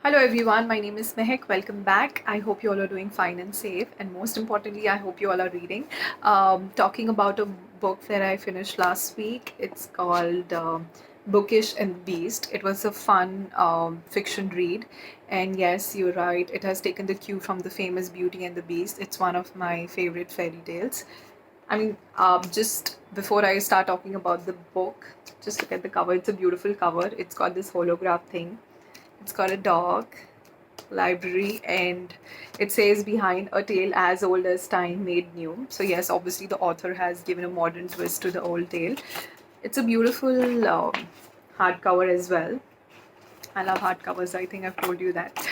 Hello everyone, my name is Mehek. Welcome back. I hope you all are doing fine and safe, and most importantly, I hope you all are reading. Talking about a book that I finished last week. It's called Bookish and the Beast. It was a fun fiction read, and yes, you're right. It has taken the cue from the famous Beauty and the Beast. It's one of my favorite fairy tales. Just before I start talking about the book, just look at the cover. It's a beautiful cover. It's got this holograph thing. It's got a dog, library, and it says behind a tale as old as time made new. So, yes, obviously, the author has given a modern twist to the old tale. It's a beautiful hardcover as well. I love hardcovers. I think I've told you that.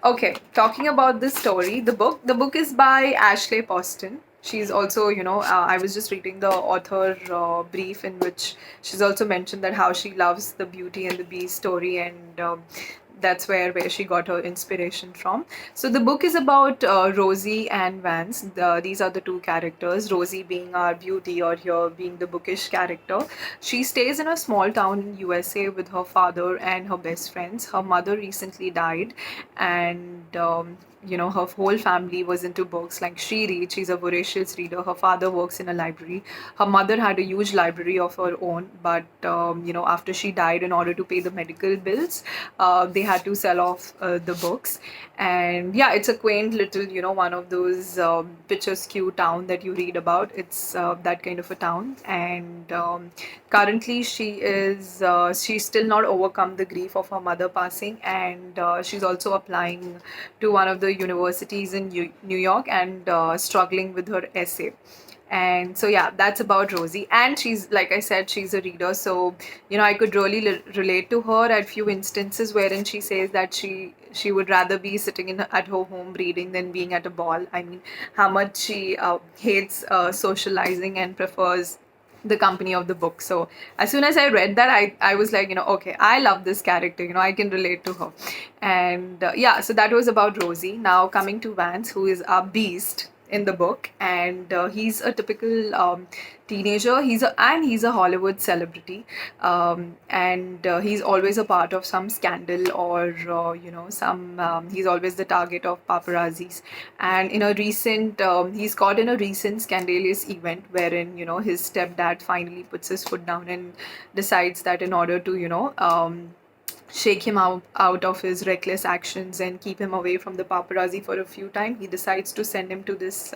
Okay, talking about this story, the book. The book is by Ashley Poston. She's also, I was just reading the author brief in which she's also mentioned that how she loves the Beauty and the Beast story, and that's where she got her inspiration from. So the book is about Rosie and Vance. These are the two characters. Rosie being our beauty, or here being the bookish character. She stays in a small town in USA with her father and her best friends. Her mother recently died, and her whole family was into books. Like, she's a voracious reader. Her father works in a library. Her mother had a huge library of her own, but after she died, in order to pay the medical bills, they had to sell off the books. And yeah, it's a quaint little, one of those picturesque town that you read about. It's that kind of a town. And currently she's still not overcome the grief of her mother passing, and she's also applying to one of the universities in New York, and struggling with her essay. And so yeah, that's about Rosie. And she's, like I said, she's a reader, so I could really relate to her at few instances wherein she says that she would rather be sitting at her home reading than being at a ball. I mean, how much she hates socializing and prefers the company of the book. So as soon as I read that, I was like, okay, I love this character, I can relate to her. And yeah, so that was about Rosie. Now coming to Vance, who is a beast in the book, and he's a typical teenager. He's a Hollywood celebrity, and he's always a part of some scandal, or some he's always the target of paparazzis. And he's caught in a recent scandalous event wherein his stepdad finally puts his foot down and decides that in order to shake him out of his reckless actions and keep him away from the paparazzi for a few times, he decides to send him to this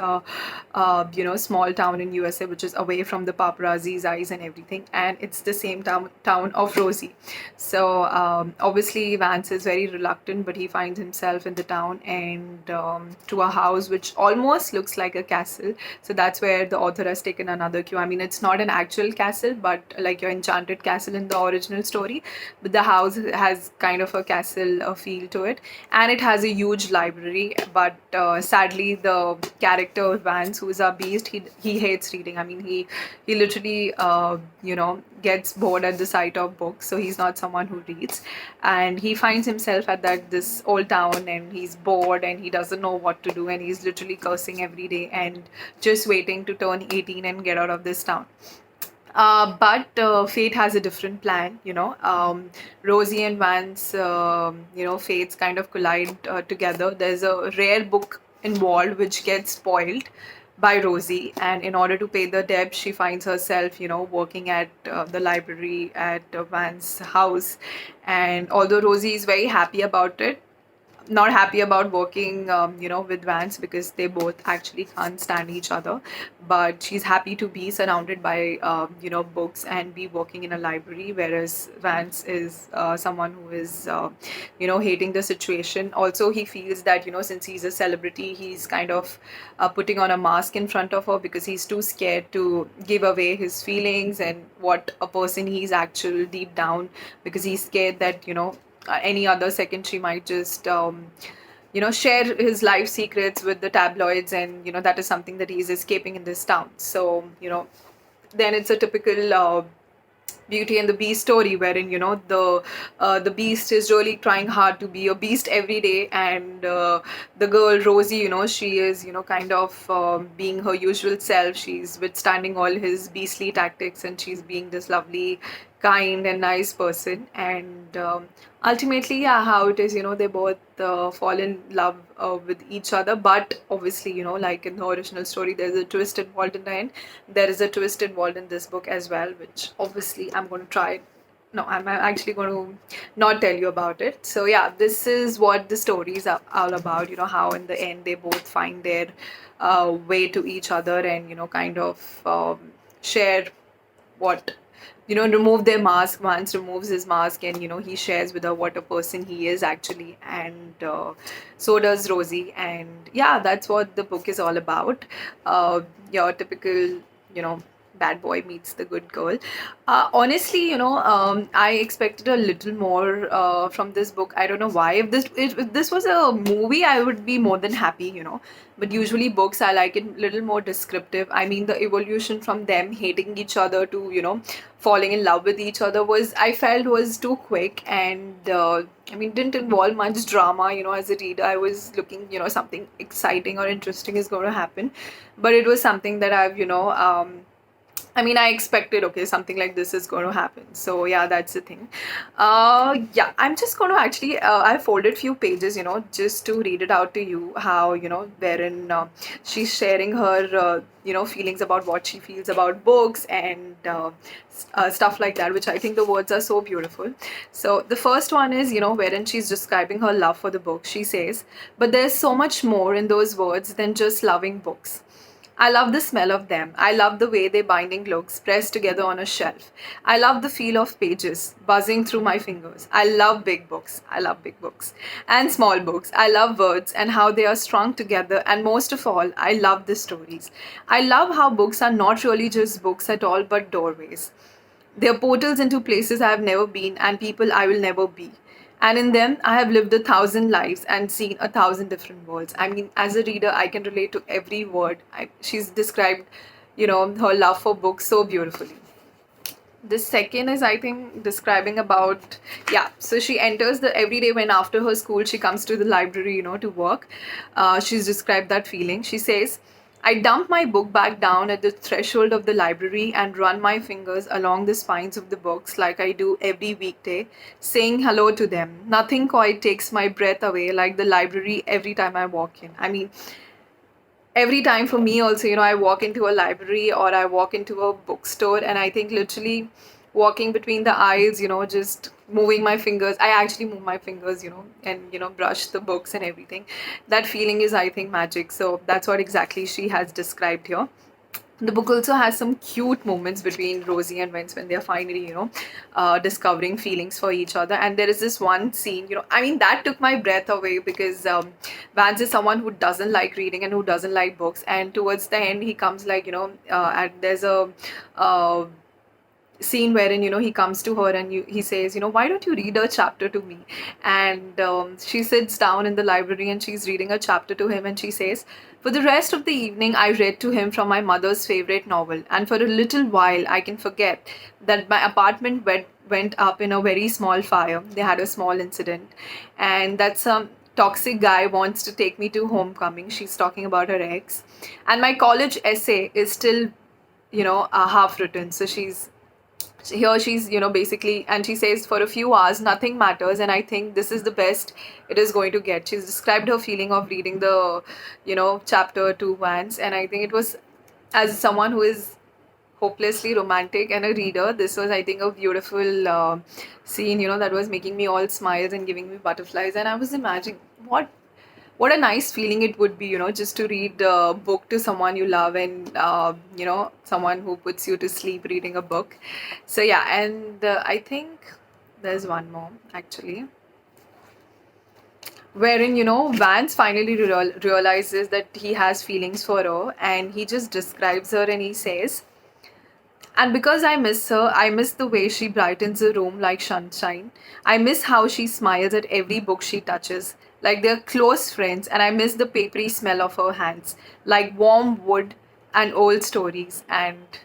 small town in USA, which is away from the paparazzi's eyes and everything. And it's the same town of Rosie. So obviously Vance is very reluctant, but he finds himself in the town, and to a house which almost looks like a castle. So that's where the author has taken another cue. I mean, it's not an actual castle, but like your enchanted castle in the original story, but the house has kind of a castle feel to it, and it has a huge library. But sadly, the character Vance, who is a beast, he hates reading. I mean, he literally gets bored at the sight of books, so he's not someone who reads. And he finds himself at this old town, and he's bored, and he doesn't know what to do, and he's literally cursing every day and just waiting to turn 18 and get out of this town. But fate has a different plan. Rosie and Vance, fates kind of collide together. There's a rare book involved which gets spoiled by Rosie, and in order to pay the debt, she finds herself, working at the library at Vance's house. And although Rosie is very happy about it, not happy about working with Vance, because they both actually can't stand each other. But she's happy to be surrounded by books and be working in a library, whereas Vance is someone who is hating the situation. Also, he feels that since he's a celebrity, he's kind of putting on a mask in front of her, because he's too scared to give away his feelings and what a person he's actually deep down, because he's scared that any other second she might just share his life secrets with the tabloids, and that is something that he's escaping in this town. So then it's a typical Beauty and the Beast story, wherein the beast is really trying hard to be a beast every day, and the girl Rosie, she is kind of being her usual self. She's withstanding all his beastly tactics, and she's being this lovely kind and nice person. And ultimately, yeah, how it is, they both fall in love with each other. But obviously, like in the original story, there's a twist involved in the end. There is a twist involved in this book as well, which obviously I'm going to try. No, I'm actually going to not tell you about it. So yeah, this is what the story is all about. How in the end they both find their way to each other, and kind of share what, remove their mask. Vance removes his mask, and he shares with her what a person he is actually. And so does Rosie. And yeah, that's what the book is all about. Your typical, you know bad boy meets the good girl. Honestly, I expected a little more from this book. I don't know why. If this was a movie, I would be more than happy. But usually books, I like it a little more descriptive. I mean, the evolution from them hating each other to falling in love with each other, was, I felt, was too quick. And I mean, didn't involve much drama. As a reader, I was looking, something exciting or interesting is going to happen. But it was something that I've I mean, I expected, okay, something like this is going to happen. So yeah, that's the thing. Yeah, I'm just going to actually, I folded few pages, just to read it out to you. How, wherein she's sharing her, feelings about what she feels about books, and stuff like that, which I think the words are so beautiful. So the first one is, wherein she's describing her love for the book. She says, "But there's so much more in those words than just loving books. I love the smell of them. I love the way their binding looks pressed together on a shelf. I love the feel of pages buzzing through my fingers. I love big books. I love big books. And small books. I love words and how they are strung together. And most of all, I love the stories. I love how books are not really just books at all, but doorways. They're portals into places I have never been and people I will never be. And in them, I have lived 1,000 lives and seen 1,000 different worlds." I mean, as a reader, I can relate to every word. She's described, her love for books so beautifully. The second is, I think, describing about, yeah, so she enters the every day, when after her school she comes to the library, to work. She's described that feeling. She says, "I dump my book bag down at the threshold of the library and run my fingers along the spines of the books like I do every weekday, saying hello to them. Nothing quite takes my breath away like the library every time I walk in." I mean, every time for me also, I walk into a library or I walk into a bookstore, and I think literally walking between the aisles, just moving my fingers, I actually move my fingers, and brush the books and everything. That feeling is, I think, magic. So that's what exactly she has described here. The book also has some cute moments between Rosie and Vince when they're finally, discovering feelings for each other. And there is this one scene, I mean, that took my breath away, because Vance is someone who doesn't like reading and who doesn't like books. And towards the end, he comes like, and there's a uh, scene wherein he comes to her, and he says, "Why don't you read a chapter to me?" And she sits down in the library and she's reading a chapter to him, and she says, "For the rest of the evening I read to him from my mother's favorite novel, and for a little while I can forget that my apartment went up in a very small fire. They had a small incident, and that some toxic guy wants to take me to homecoming." She's talking about her ex. "And my college essay is still, half written." So she's basically, and she says, "For a few hours nothing matters, and I think this is the best it is going to get." She's described her feeling of reading the chapter to Vance, and I think it was, as someone who is hopelessly romantic and a reader, this was, I think, a beautiful scene, that was making me all smiles and giving me butterflies. And I was imagining what a nice feeling it would be, just to read a book to someone you love, and someone who puts you to sleep reading a book. So yeah, and I think there's one more actually, wherein Vance finally realizes that he has feelings for her, and he just describes her, and he says, "And because I miss her, I miss the way she brightens the room like sunshine. I miss how she smiles at every book she touches, like they're close friends, and I miss the papery smell of her hands, like warm wood and old stories." And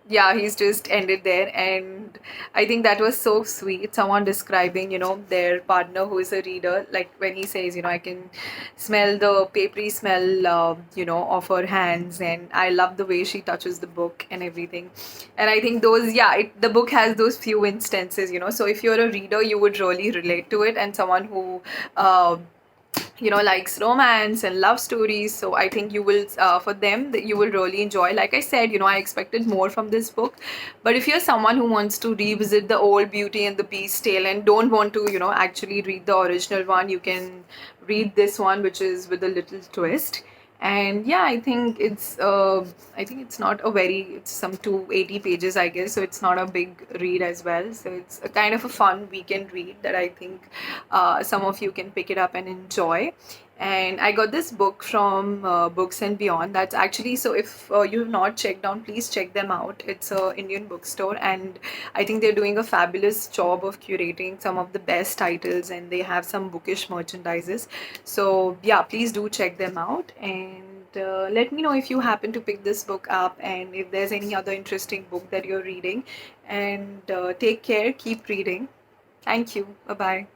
yeah, he's just ended there. And I think that was so sweet. Someone describing, their partner who is a reader, like when he says, I can smell the papery smell, of her hands, and I love the way she touches the book and everything. And I think those, yeah, the book has those few instances, so if you're a reader, you would really relate to it, and someone who, uh, likes romance and love stories. So I think you will, for them, that you will really enjoy. Like I said, I expected more from this book, but if you're someone who wants to revisit the old Beauty and the Beast tale and don't want to, actually read the original one, you can read this one, which is with a little twist. And yeah, I think it's not a very, it's some 280 pages, I guess, so it's not a big read as well. So it's a kind of a fun weekend read that I think some of you can pick it up and enjoy. And I got this book from Books and Beyond. That's actually, so if you have not checked out, please check them out. It's a Indian bookstore, and I think they're doing a fabulous job of curating some of the best titles, and they have some bookish merchandises. So yeah, please do check them out. And let me know if you happen to pick this book up, and if there's any other interesting book that you're reading. And take care, keep reading. Thank you. Bye bye.